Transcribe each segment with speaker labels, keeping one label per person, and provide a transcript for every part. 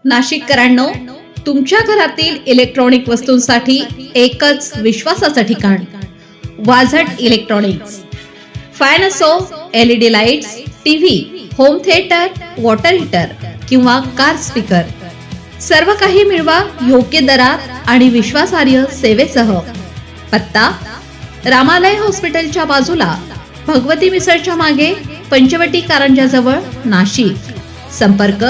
Speaker 1: नाशिककरांनो, तुमच्या घरातील इलेक्ट्रॉनिक वस्तूंसाठी एकच विश्वासाचं ठिकाण, वाझट इलेक्ट्रॉनिक्स. फॅन असो, LED lights, TV, home theatre, water heater किंवा कार स्पीकर, सर्व काही मिळवा योग्य दरात आणि विश्वासार्ह सेवेसह. पत्ता: रामालय हॉस्पिटलच्या बाजूला, भगवती मिसळच्या मागे, पंचवटी कारंजाजवळ, नाशिक. संपर्क: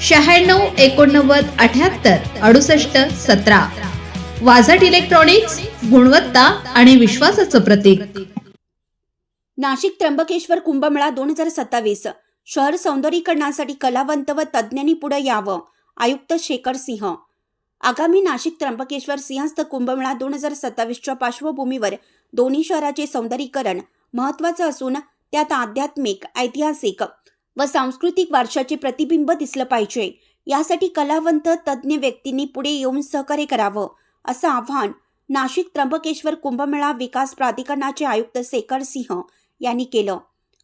Speaker 1: 96 89 78 68 17. वाझट इलेक्ट्रॉनिक्स, गुणवत्ता आणि विश्वासाचं प्रतीक.
Speaker 2: नाशिक त्र्यंबकेश्वर कुंभमेळा 2027 शहर सौंदर्यीकरणासाठी कलावंत व तज्ज्ञांनी पुढे यावं. आयुक्त शेखर सिंह. आगामी नाशिक त्र्यंबकेश्वर सिंहस्थ कुंभमेळा 2027च्या पार्श्वभूमीवर दोन्ही शहराचे सौंदर्यीकरण महत्त्वाचं असून त्यात आध्यात्मिक, ऐतिहासिक व सांस्कृतिक वारशाचे प्रतिबिंब दिसलं पाहिजे. यासाठी कलावंत तज्ज्ञ व्यक्तींनी पुढे येऊन सहकार्य करावं, असं आवाहन नाशिक त्र्यंबकेश्वर कुंभमेळा विकास प्राधिकरणाचे आयुक्त शेखर सिंह यांनी केलं.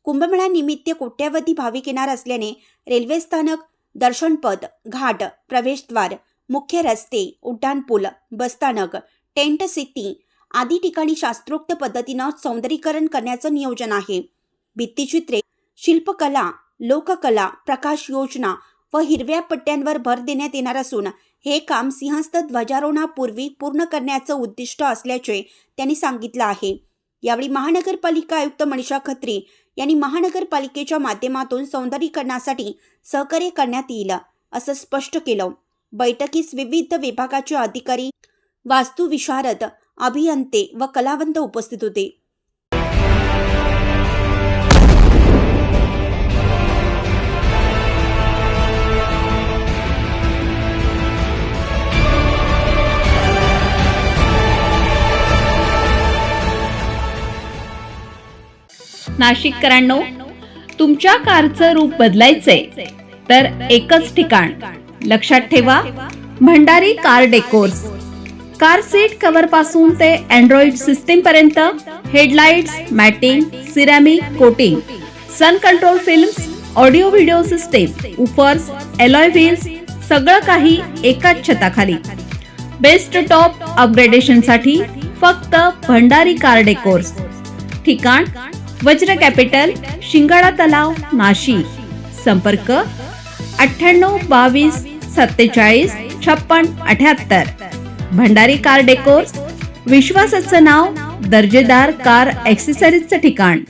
Speaker 2: कुंभमेळ्यानिमित्त कोट्यवधी भाविक येणार असल्याने रेल्वे स्थानक, दर्शनपथ, घाट, प्रवेशद्वार, मुख्य रस्ते, उड्डाणपूल, बसस्थानक, टेंट सिटी आदी ठिकाणी शास्त्रोक्त पद्धतीनं सौंदर्यीकरण करण्याचं नियोजन आहे. भित्तिचित्रे, शिल्पकला, लोककला, प्रकाश योजना व हिरव्या पट्ट्यांवर भर देण्यात येणार असून हे काम सिंहस्थ ध्वजारोहणापूर्वी पूर्ण करण्याचं उद्दिष्ट असल्याचे त्यांनी सांगितलं आहे. यावेळी महानगरपालिका आयुक्त मनीषा खत्री यांनी महानगरपालिकेच्या माध्यमातून सौंदर्यीकरणासाठी सहकार्य करण्यात येईल असं स्पष्ट केलं. बैठकीस विविध विभागाचे अधिकारी, वास्तुविशारद, अभियंते व कलावंत उपस्थित होते.
Speaker 1: नाशिककरांनो, तुमच्या कारचं रूप बदलायचंय तर एकच ठिकाण. लक्षात ठेवा, Bhandari car decors. Car seat cover पासून ते अँड्रॉइड सिस्टीम पर्यंत, headlights, matting, ceramic coating, sun control films, audio video system, woofers, alloy wheels, सगळं काही एकाच छताखाली. बेस्ट टॉप अपग्रेडेशन साठी फक्त भंडारी कार डेकोर्स. ठिकाण: वज्र कॅपिटल, शिंगाडा तलाव, नाशिक. संपर्क: 98 22 47 56 78. भंडारी कार डेकोर्स, विश्वासाचं नाव, दर्जेदार कार ॲक्सेसरीजचं ठिकाण.